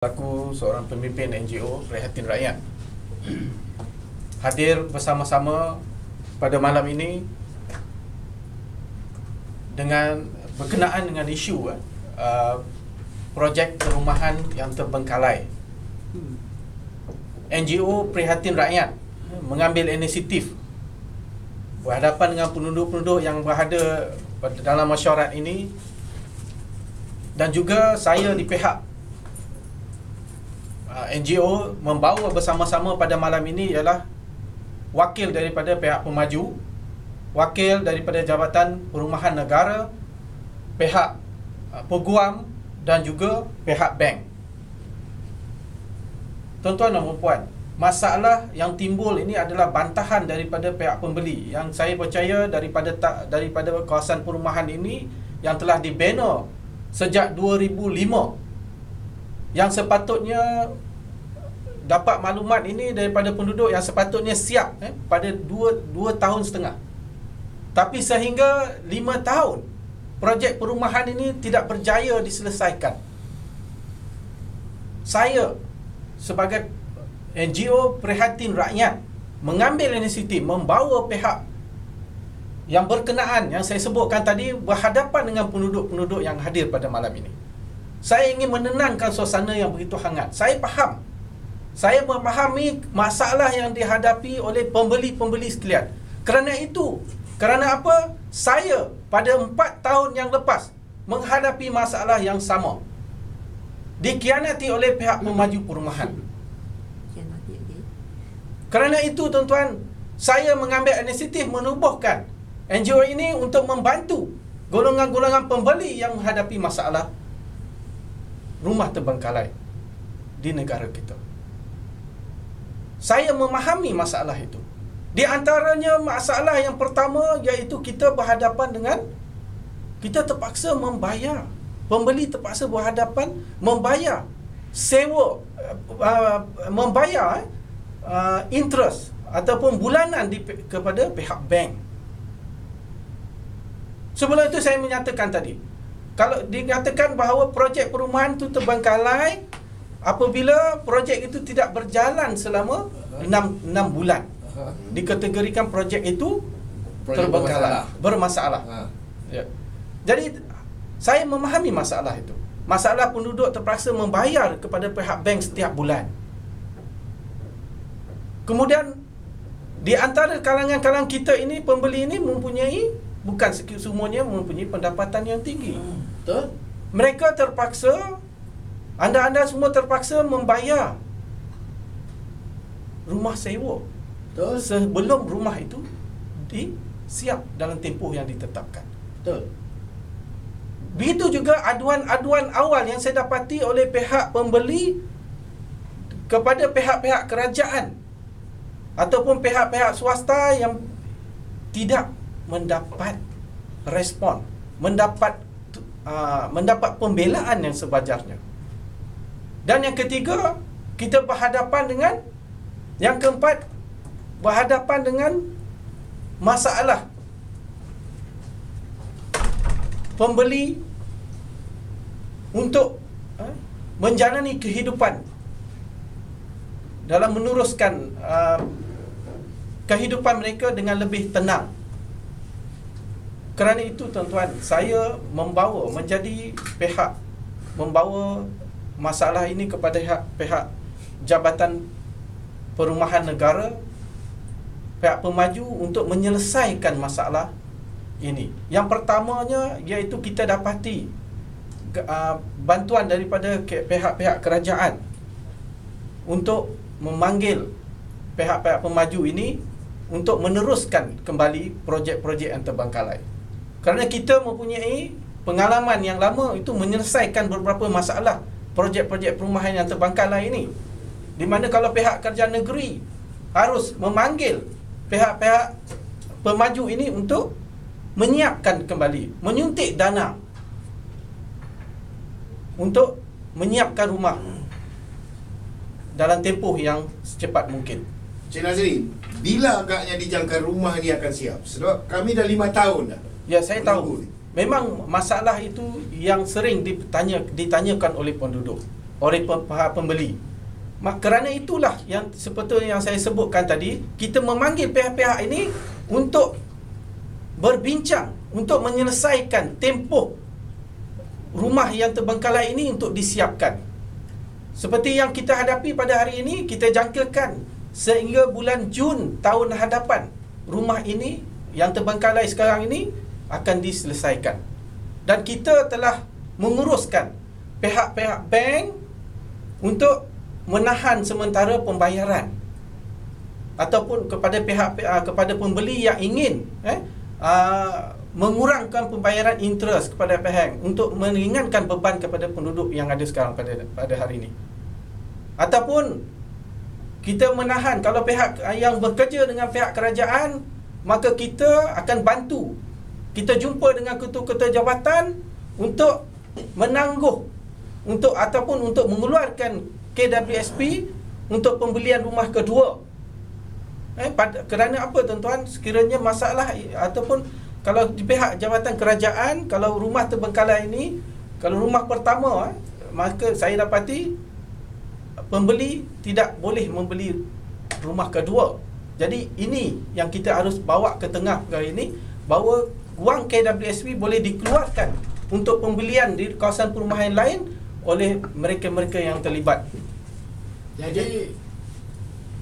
Aku seorang pemimpin NGO Prihatin Rakyat hadir bersama-sama pada malam ini dengan berkenaan dengan isu projek perumahan yang terbengkalai. NGO Prihatin Rakyat mengambil inisiatif berhadapan dengan penduduk-penduduk yang berada dalam mesyuarat ini, dan juga saya di pihak NGO membawa bersama-sama pada malam ini ialah wakil daripada pihak pemaju, wakil daripada Jabatan Perumahan Negara, pihak peguam dan juga pihak bank. Tuan-tuan dan puan, masalah yang timbul ini adalah bantahan daripada pihak pembeli yang saya percaya daripada kawasan perumahan ini yang telah dibina sejak 2005, yang sepatutnya dapat maklumat ini daripada penduduk yang sepatutnya siap pada 2 tahun setengah. Tapi sehingga 5 tahun projek perumahan ini tidak berjaya diselesaikan. Saya sebagai NGO Prihatin Rakyat mengambil inisiatif membawa pihak yang berkenaan yang saya sebutkan tadi berhadapan dengan penduduk-penduduk yang hadir pada malam ini. Saya ingin menenangkan suasana yang begitu hangat. Saya memahami masalah yang dihadapi oleh pembeli-pembeli sekalian. Kerana apa? Saya pada 4 tahun yang lepas menghadapi masalah yang sama. Dikhianati oleh pihak pemaju perumahan. Kerana itu tuan-tuan, saya mengambil inisiatif menubuhkan NGO ini untuk membantu golongan-golongan pembeli yang menghadapi masalah rumah terbengkalai di negara kita. Saya memahami masalah itu. Di antaranya masalah yang pertama iaitu kita berhadapan dengan, kita terpaksa membayar, pembeli terpaksa berhadapan membayar sewa, membayar interest ataupun bulanan kepada pihak bank. Sebelum itu saya menyatakan tadi, kalau dikatakan bahawa projek perumahan itu terbengkalai apabila projek itu tidak berjalan selama 6 bulan, dikategorikan projek itu terbengkalai, bermasalah. Ya. Jadi saya memahami masalah itu. Masalah penduduk terpaksa membayar kepada pihak bank setiap bulan. Kemudian di antara kalangan-kalangan kita ini, pembeli ini mempunyai, bukan semuanya mempunyai pendapatan yang tinggi. Betul? Mereka terpaksa, anda semua terpaksa membayar rumah sewa. Betul? Sebelum rumah itu disiap dalam tempoh yang ditetapkan. Betul. Begitu juga aduan-aduan awal yang saya dapati oleh pihak pembeli kepada pihak-pihak kerajaan ataupun pihak-pihak swasta yang tidak mendapat respon, mendapat pembelaan yang sewajarnya. Dan yang ketiga, kita berhadapan dengan, yang keempat, berhadapan dengan masalah pembeli untuk menjalani kehidupan dalam meneruskan kehidupan mereka dengan lebih tenang. Kerana itu tuan-tuan, saya membawa masalah ini kepada pihak Jabatan Perumahan Negara, pihak pemaju untuk menyelesaikan masalah ini. Yang pertamanya iaitu kita dapati bantuan daripada pihak-pihak kerajaan untuk memanggil pihak-pihak pemaju ini untuk meneruskan kembali projek-projek yang terbengkalai. Kerana kita mempunyai pengalaman yang lama itu menyelesaikan beberapa masalah projek-projek perumahan yang terbengkalai ini, di mana kalau pihak kerajaan negeri harus memanggil pihak-pihak pemaju ini untuk menyiapkan kembali, menyuntik dana untuk menyiapkan rumah dalam tempoh yang secepat mungkin. Cik Nazri, bila agaknya dijangka rumah ni akan siap? Sebab kami dah 5 tahun dah. Ya, saya tahu. Memang masalah itu yang sering ditanyakan oleh penduduk. oleh pihak pembeli. Kerana itulah yang seperti yang saya sebutkan tadi, kita memanggil pihak-pihak ini untuk berbincang, untuk menyelesaikan tempoh rumah yang terbengkalai ini untuk disiapkan. Seperti yang kita hadapi pada hari ini, kita jangkakan sehingga bulan Jun tahun hadapan, rumah ini yang terbengkalai sekarang ini akan diselesaikan. Dan kita telah menguruskan pihak-pihak bank untuk menahan sementara pembayaran, ataupun kepada kepada pembeli yang ingin mengurangkan pembayaran interest kepada bank untuk meringankan beban kepada penduduk yang ada sekarang pada hari ini. Ataupun kita menahan, kalau pihak yang bekerja dengan pihak kerajaan, maka kita akan bantu. Kita jumpa dengan ketua-ketua jabatan untuk menangguh ataupun untuk mengeluarkan KWSP untuk pembelian rumah kedua. Kerana apa tuan-tuan? Sekiranya masalah ataupun kalau di pihak jabatan kerajaan, kalau rumah terbengkalai ini, kalau rumah pertama, maka saya dapati pembeli tidak boleh membeli rumah kedua. Jadi ini yang kita harus bawa ke tengah kali ini, bahawa wang KWSP boleh dikeluarkan untuk pembelian di kawasan perumahan lain oleh mereka-mereka yang terlibat. Jadi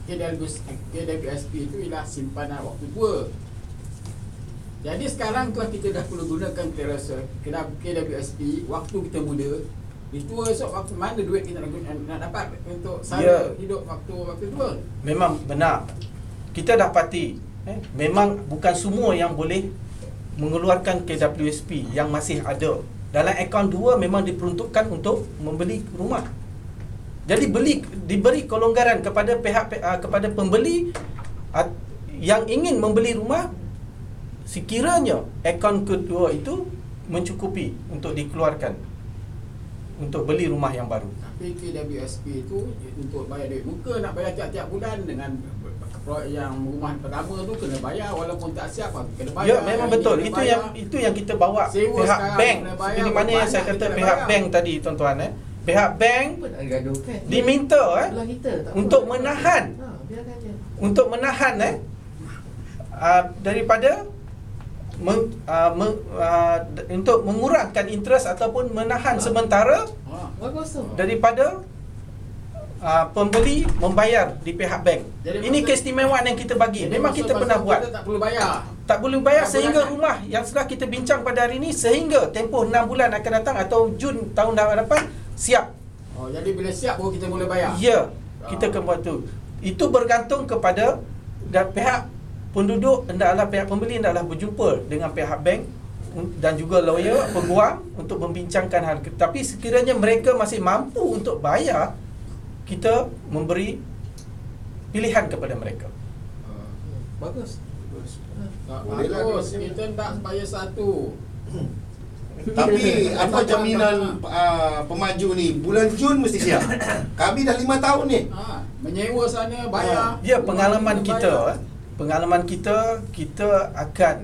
KWSP itu ialah simpanan waktu tua. Jadi sekarang kalau kita dah perlu gunakan KWSP waktu kita muda, itu esok waktu mana duit kita nak dapat untuk sara hidup waktu tua? Memang benar. Kita dapati memang bukan semua yang boleh mengeluarkan KWSP yang masih ada. Dalam akaun 2 memang diperuntukkan untuk membeli rumah. Jadi diberi kelonggaran kepada kepada pembeli yang ingin membeli rumah, sekiranya akaun kedua itu mencukupi untuk dikeluarkan untuk beli rumah yang baru. Tapi KWSP itu untuk bayar duit muka, nak bayar tiap-tiap bulan. Dengan yang rumah pertama tu kena bayar walaupun tak siap, kena bayar. Ya, memang betul. Itu yang kita bawa sewa pihak bank. Seperti mana yang saya kata pihak bank tadi tuan-tuan, pihak bank diminta untuk menahan daripada untuk mengurangkan interest ataupun menahan sementara daripada pembeli membayar di pihak bank. Jadi ini keistimewaan yang kita bagi. Memang kita pernah buat. Tak perlu bayar. Tak boleh bayar sehingga rumah yang sudah kita bincang pada hari ini, sehingga tempoh 6 bulan akan datang atau Jun tahun hadapan siap. Oh, jadi bila siap baru kita boleh bayar. Ya, kita akan buat tu. Itu bergantung kepada pihak penduduk, pihak pembeli hendaklah berjumpa dengan pihak bank dan juga lawyer, peguam untuk membincangkan hal. Tapi sekiranya mereka masih mampu untuk bayar, kita memberi pilihan kepada mereka. Bagus. Bagus. Kita tak bayar satu. Tapi apa jaminan pemaju ni bulan Jun mesti siap? Kami dah 5 tahun ni. Menyewa sana bayar. Ya, pengalaman kita akan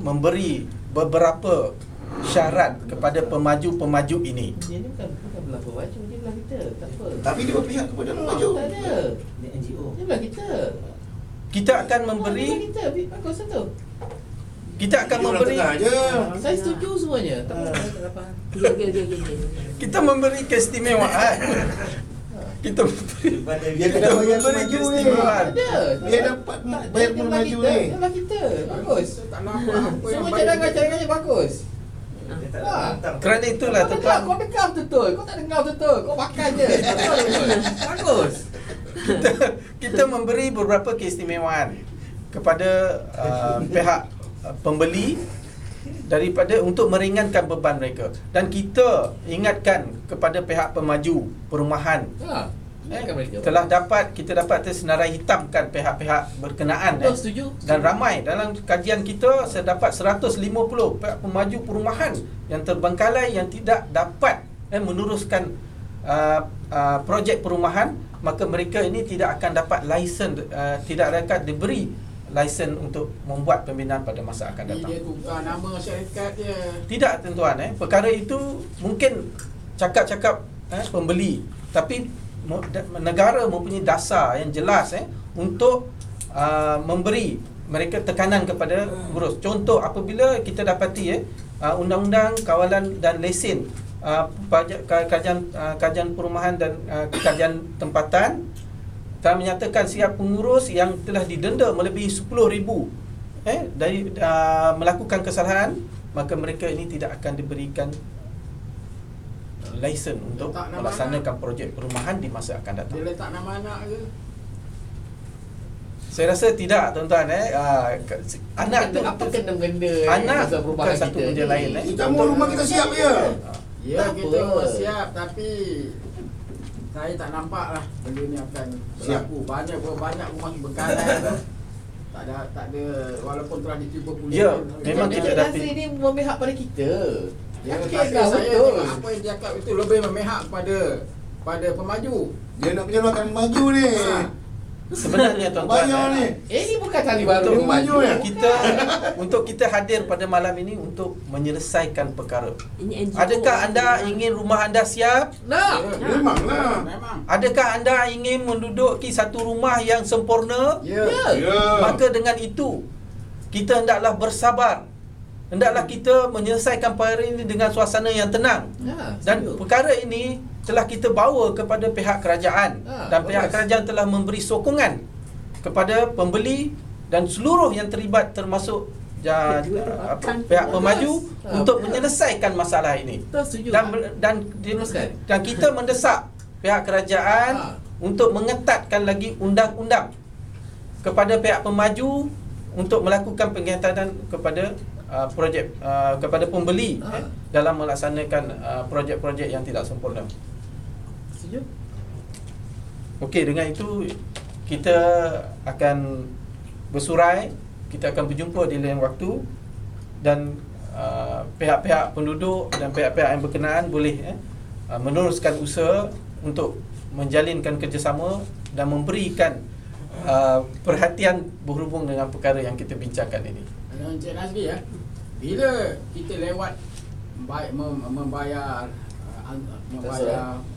memberi beberapa syarat kepada pemaju-pemaju ini. Dia ni bukan belah pemaju, dia belah kita. Tak apa. Tapi dia berpihak kepada pemaju. Tak ada. Dia NGO. Dia belah kita. Kita akan memberi, kita bagus tu. kita akan memberi, Saya setuju semuanya. Tak apa. kita memberi keistimewaan. Kita memberi keistimewaan. Dia dapat bayar pemaju ni. Dia belah kita. Bagus. Tak nampak apa yang Semua cadangan-cadangannya bagus. Kerana itulah Kau dengar, tuan, kau dengar betul. Kau tak dengar betul. Kau makan je. Bagus. kita memberi beberapa keistimewaan kepada pihak pembeli daripada untuk meringankan beban mereka, dan kita ingatkan kepada pihak pemaju perumahan telah kita dapat tersenarai hitamkan pihak-pihak berkenaan Setuju. dan ramai dalam kajian kita saya dapat 150 pihak pemaju perumahan yang terbengkalai yang tidak dapat meneruskan projek perumahan, maka mereka ini tidak akan dapat lesen, tidak akan diberi lesen untuk membuat pembinaan pada masa akan datang. Dia tukar nama syarikat dia. Tidak tuan-tuan, perkara itu mungkin cakap-cakap pembeli tapi negara mempunyai dasar yang jelas untuk memberi mereka tekanan kepada pengurus. Contoh, apabila kita dapati undang-undang kawalan dan lesen kajian perumahan dan kajian tempatan telah menyatakan setiap pengurus yang telah didenda melebihi 10,000 dari melakukan kesalahan, maka mereka ini tidak akan diberikan lesen untuk melaksanakan projek perumahan di masa akan datang. Dia letak nama anak ke? Saya rasa tidak, tuan-tuan. Anak tu apa kena-mengena anak pasal bukan perubahan satu kita benda ni? lain. Kita mau rumah kita siap je. Ya, Tak kita apa. memang siap, tapi saya tak nampak lah benda ni akan berlaku. Banyak rumah bengkalai tu. Tak ada, walaupun telah dicuba pulih. Ya, memang Jadi kita kita dapat. ini memihak pada kita. Ya, Okey, tapi dah saya betul. tengok apa yang dia cakap itu lebih memihak pada pemaju. Dia nak penyelamatkan maju ni. Sebenarnya tuan-tuan, Bayar ni. Ini bukan tali baru Untuk maju maju, kita hadir pada malam ini untuk menyelesaikan perkara. Ini NGO. Adakah anda ingin rumah anda siap? Nak. Memanglah. Memang. Adakah anda ingin menduduki satu rumah yang sempurna? Ya. Ya. Maka dengan itu kita hendaklah bersabar. Hendaklah kita menyelesaikan perkara ini dengan suasana yang tenang. Ya, Dan setuju. perkara ini telah kita bawa kepada pihak kerajaan, dan pihak bagus. kerajaan telah memberi sokongan kepada pembeli dan seluruh yang terlibat termasuk pihak pemaju untuk menyelesaikan masalah ini. Kita setuju. Dan dan kita mendesak pihak kerajaan untuk mengetatkan lagi undang-undang kepada pihak pemaju untuk melakukan pengingatan kepada projek kepada pembeli dalam melaksanakan projek-projek yang tidak sempurna. Setuju. Okey, dengan itu kita akan bersurai, kita akan berjumpa di lain waktu, dan pihak-pihak penduduk dan pihak-pihak yang berkenaan boleh meneruskan usaha untuk menjalinkan kerjasama dan memberikan perhatian berhubung dengan perkara yang kita bincangkan ini. Encik Nazri bila kita lewat membayar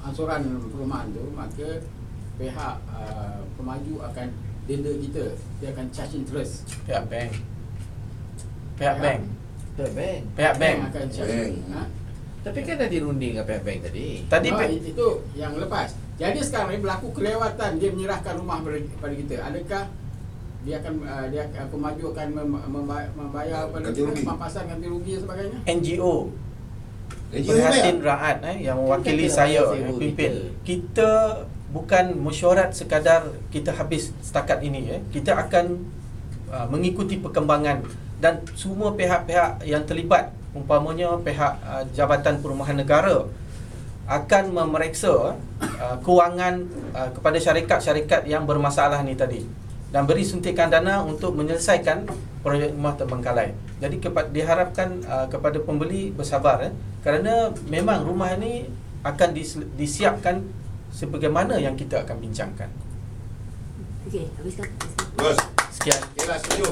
ansuran perumahan tu, maka pihak pemaju akan denda kita. Dia akan charge interest. Pihak bank Pihak bank. Pihak bank akan charge. Bank. Tapi kan dah dirunding dengan pihak bank tadi. tadi Itu yang lepas. Jadi sekarang ni berlaku kelewatan dia menyerahkan rumah kepada kita. Adakah dia akan pemaju akan membayar pada Ganti rugi. pampasan ganti rugi dan sebagainya? NGO NGO Prihatin bayar. Rakyat yang mewakili Kan saya kita yang orang pimpin. kita. Kita bukan mesyuarat sekadar kita habis setakat ini. Kita akan mengikuti perkembangan, dan semua pihak-pihak yang terlibat, umpamanya pihak Jabatan Perumahan Negara akan memeriksa kewangan kepada syarikat-syarikat yang bermasalah ni tadi, dan beri suntikan dana untuk menyelesaikan projek rumah terbengkalai. Jadi diharapkan kepada pembeli bersabar, kerana memang rumah ini akan disiapkan sebagaimana yang kita akan bincangkan. Okey, habiskan. Bos. Sekian. Okeylah, setuju.